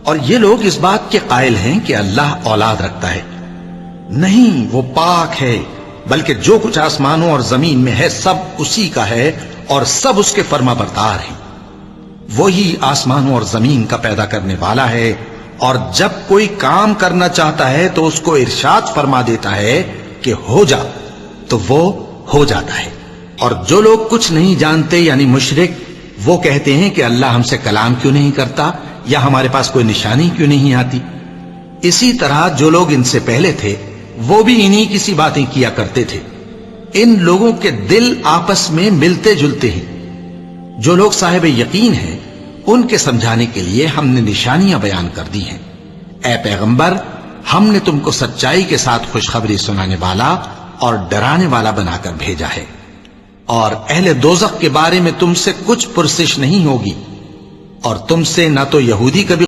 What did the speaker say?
اور یہ لوگ اس بات کے قائل ہیں کہ اللہ اولاد رکھتا ہے. نہیں، وہ پاک ہے، بلکہ جو کچھ آسمانوں اور زمین میں ہے سب اسی کا ہے اور سب اس کے فرما بردار ہیں. وہی آسمانوں اور زمین کا پیدا کرنے والا ہے، اور جب کوئی کام کرنا چاہتا ہے تو اس کو ارشاد فرما دیتا ہے کہ ہو جا، تو وہ ہو جاتا ہے. اور جو لوگ کچھ نہیں جانتے یعنی مشرک، وہ کہتے ہیں کہ اللہ ہم سے کلام کیوں نہیں کرتا یا ہمارے پاس کوئی نشانی کیوں نہیں آتی. اسی طرح جو لوگ ان سے پہلے تھے وہ بھی انہی کسی باتیں کیا کرتے تھے. ان لوگوں کے دل آپس میں ملتے جلتے ہیں. جو لوگ صاحب یقین ہیں ان کے سمجھانے کے لیے ہم نے نشانیاں بیان کر دی ہیں. اے پیغمبر، ہم نے تم کو سچائی کے ساتھ خوشخبری سنانے والا اور ڈرانے والا بنا کر بھیجا ہے. اور اہل دوزخ کے بارے میں تم سے کچھ پرسش نہیں ہوگی، اور تم سے نہ تو یہودی کبھی